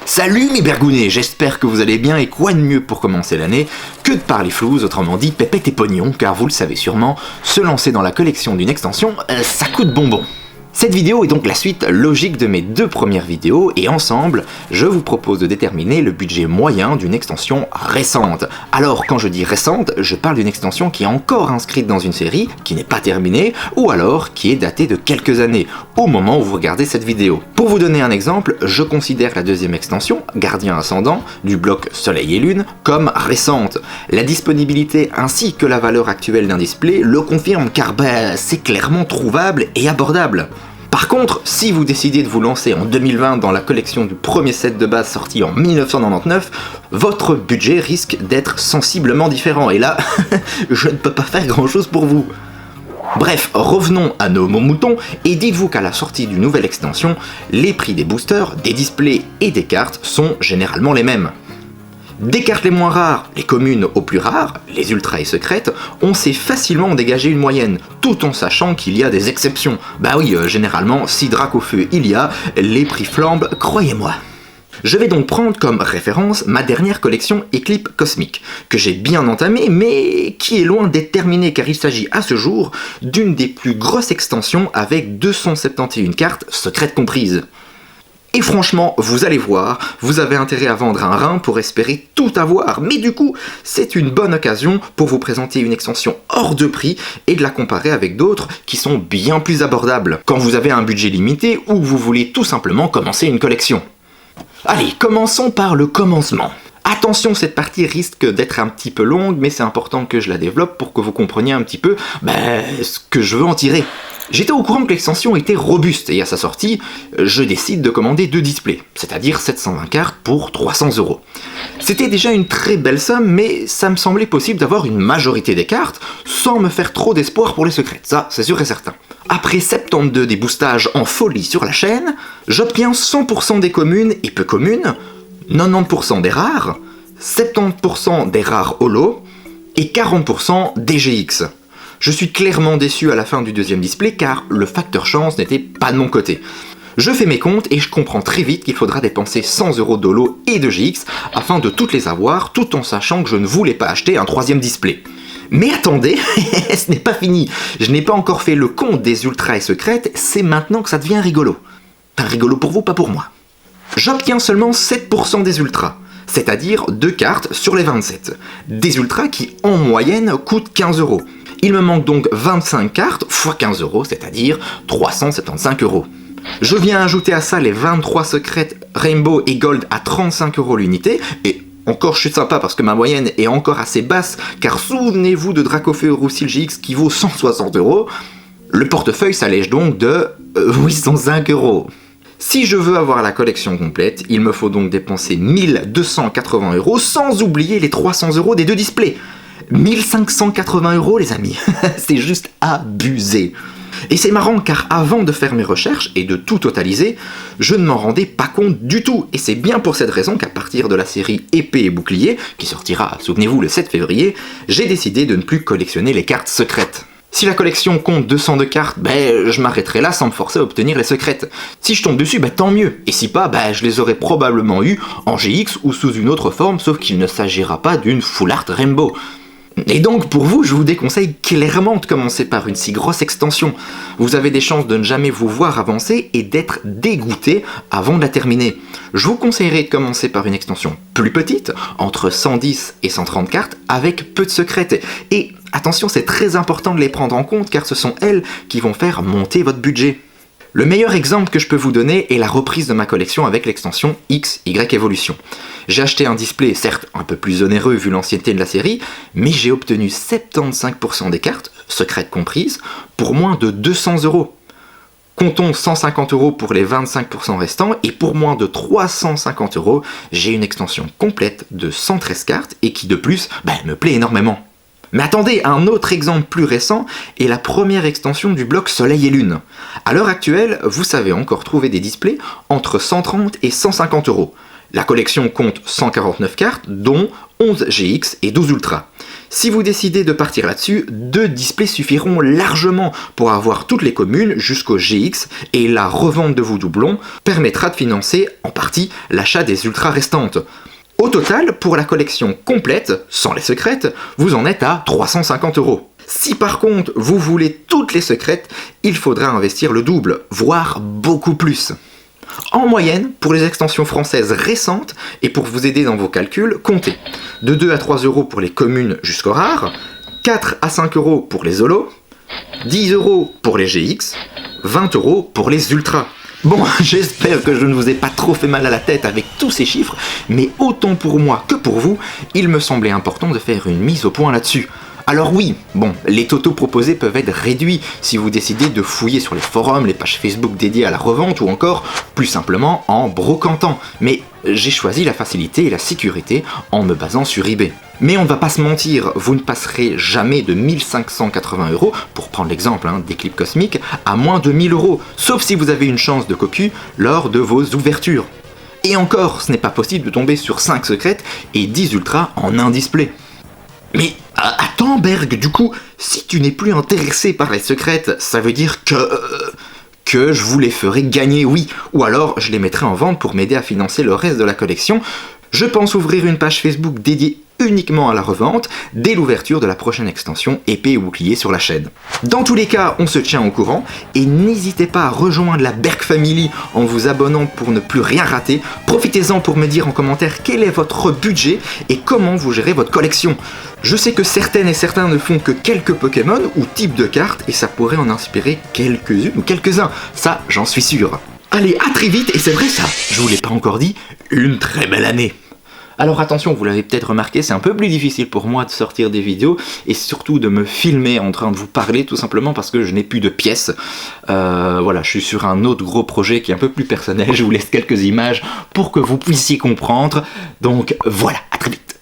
Salut mes bergounets, j'espère que vous allez bien et quoi de mieux pour commencer l'année que de parler flouze, autrement dit pépette et pognon, car vous le savez sûrement, se lancer dans la collection d'une extension, ça coûte bonbon. Cette vidéo est donc la suite logique de mes deux premières vidéos et ensemble, je vous propose de déterminer le budget moyen d'une extension récente. Alors quand je dis récente, je parle d'une extension qui est encore inscrite dans une série, qui n'est pas terminée, ou alors qui est datée de quelques années, au moment où vous regardez cette vidéo. Pour vous donner un exemple, je considère la deuxième extension, Gardien Ascendant, du bloc Soleil et Lune, comme récente. La disponibilité ainsi que la valeur actuelle d'un display le confirment car c'est clairement trouvable et abordable. Par contre, si vous décidez de vous lancer en 2020 dans la collection du premier set de base sorti en 1999, votre budget risque d'être sensiblement différent, et là, je ne peux pas faire grand chose pour vous. Bref, revenons à nos moutons, et dites-vous qu'à la sortie d'une nouvelle extension, les prix des boosters, des displays et des cartes sont généralement les mêmes. Des cartes les moins rares, les communes aux plus rares, les ultras et secrètes, on sait facilement dégager une moyenne, tout en sachant qu'il y a des exceptions. Bah oui, généralement, si drac au feu il y a, les prix flambent, croyez-moi. Je vais donc prendre comme référence ma dernière collection Eclipse Cosmique, que j'ai bien entamée, mais qui est loin d'être terminée car il s'agit à ce jour d'une des plus grosses extensions avec 271 cartes, secrètes comprises. Et franchement, vous allez voir, vous avez intérêt à vendre un rein pour espérer tout avoir, mais du coup, c'est une bonne occasion pour vous présenter une extension hors de prix et de la comparer avec d'autres qui sont bien plus abordables, quand vous avez un budget limité ou vous voulez tout simplement commencer une collection. Allez, commençons par le commencement. Attention, cette partie risque d'être un petit peu longue, mais c'est important que je la développe pour que vous compreniez un petit peu ce que je veux en tirer. J'étais au courant que l'extension était robuste et à sa sortie, je décide de commander 2 displays, c'est-à-dire 720 cartes pour 300 €. C'était déjà une très belle somme, mais ça me semblait possible d'avoir une majorité des cartes sans me faire trop d'espoir pour les secrètes, ça c'est sûr et certain. Après 72 des boostages en folie sur la chaîne, j'obtiens 100% des communes et peu communes, 90% des rares, 70% des rares holo et 40% des GX. Je suis clairement déçu à la fin du deuxième display car le facteur chance n'était pas de mon côté. Je fais mes comptes et je comprends très vite qu'il faudra dépenser 100 € d'holo et de GX afin de toutes les avoir, tout en sachant que je ne voulais pas acheter un troisième display. Mais attendez, ce n'est pas fini. Je n'ai pas encore fait le compte des ultras et secrètes, c'est maintenant que ça devient rigolo. Enfin, rigolo pour vous, pas pour moi. J'obtiens seulement 7% des ultras, c'est-à-dire 2 cartes sur les 27. Des ultras qui, en moyenne, coûtent 15 €. Il me manque donc 25 cartes x 15 €, c'est-à-dire 375 €. Je viens ajouter à ça les 23 secrètes Rainbow et Gold à 35 € l'unité, et encore je suis sympa parce que ma moyenne est encore assez basse, car souvenez-vous de Dracofeu Roussil GX qui vaut 160 €. Le portefeuille s'allège donc de 805 €. Si je veux avoir la collection complète, il me faut donc dépenser 1280 € sans oublier les 300 € des 2 displays. 1580 € les amis, c'est juste abusé. Et c'est marrant car avant de faire mes recherches et de tout totaliser, je ne m'en rendais pas compte du tout. Et c'est bien pour cette raison qu'à partir de la série Épée et Bouclier, qui sortira, souvenez-vous, le 7 février, j'ai décidé de ne plus collectionner les cartes secrètes. Si la collection compte 202 cartes, je m'arrêterai là sans me forcer à obtenir les secrètes. Si je tombe dessus, tant mieux. Et si pas, je les aurais probablement eu en GX ou sous une autre forme, sauf qu'il ne s'agira pas d'une full art Rainbow. Et donc pour vous, je vous déconseille clairement de commencer par une si grosse extension. Vous avez des chances de ne jamais vous voir avancer et d'être dégoûté avant de la terminer. Je vous conseillerais de commencer par une extension plus petite, entre 110 et 130 cartes, avec peu de secrètes. Et attention, c'est très important de les prendre en compte car ce sont elles qui vont faire monter votre budget. Le meilleur exemple que je peux vous donner est la reprise de ma collection avec l'extension XY Evolution. J'ai acheté un display, certes un peu plus onéreux vu l'ancienneté de la série, mais j'ai obtenu 75% des cartes, secrètes comprises, pour moins de 200 €. Comptons 150 € pour les 25% restants, et pour moins de 350 €, j'ai une extension complète de 113 cartes, et qui de plus, me plaît énormément. Mais attendez, un autre exemple plus récent est la première extension du bloc Soleil et Lune. À l'heure actuelle, vous savez encore trouver des displays entre 130 et 150 €. La collection compte 149 cartes, dont 11 GX et 12 Ultra. Si vous décidez de partir là-dessus, 2 displays suffiront largement pour avoir toutes les communes jusqu'au GX, et la revente de vos doublons permettra de financer en partie l'achat des ultras restantes. Au total, pour la collection complète, sans les secrètes, vous en êtes à 350 €. Si par contre vous voulez toutes les secrètes, il faudra investir le double, voire beaucoup plus. En moyenne, pour les extensions françaises récentes, et pour vous aider dans vos calculs, comptez de 2 à 3 € pour les communes jusqu'au rare, 4 à 5 € pour les holos, 10 € pour les GX, 20 € pour les ultras. Bon, j'espère que je ne vous ai pas trop fait mal à la tête avec tous ces chiffres, mais autant pour moi que pour vous, il me semblait important de faire une mise au point là-dessus. Alors oui, bon, les totaux proposés peuvent être réduits si vous décidez de fouiller sur les forums, les pages Facebook dédiées à la revente ou encore, plus simplement, en brocantant. Mais j'ai choisi la facilité et la sécurité en me basant sur eBay. Mais on ne va pas se mentir, vous ne passerez jamais de 1580 €, pour prendre l'exemple des clips cosmiques, à moins de 1000 €, sauf si vous avez une chance de cocu lors de vos ouvertures. Et encore, ce n'est pas possible de tomber sur 5 secrètes et 10 ultras en un display. Mais attends Berg, du coup, si tu n'es plus intéressé par les secrètes, ça veut dire que je vous les ferai gagner, oui, ou alors je les mettrai en vente pour m'aider à financer le reste de la collection. Je pense ouvrir une page Facebook dédiée uniquement à la revente dès l'ouverture de la prochaine extension épée et bouclier sur la chaîne. Dans tous les cas, on se tient au courant et n'hésitez pas à rejoindre la Berg Family en vous abonnant pour ne plus rien rater. Profitez-en pour me dire en commentaire quel est votre budget et comment vous gérez votre collection. Je sais que certaines et certains ne font que quelques Pokémon ou types de cartes et ça pourrait en inspirer quelques-unes ou quelques-uns, ça j'en suis sûr. Allez, à très vite, et c'est vrai ça, je vous l'ai pas encore dit, une très belle année. Alors attention, vous l'avez peut-être remarqué, c'est un peu plus difficile pour moi de sortir des vidéos et surtout de me filmer en train de vous parler, tout simplement parce que je n'ai plus de pièces. Voilà, je suis sur un autre gros projet qui est un peu plus personnel, je vous laisse quelques images pour que vous puissiez comprendre. Donc voilà, à très vite.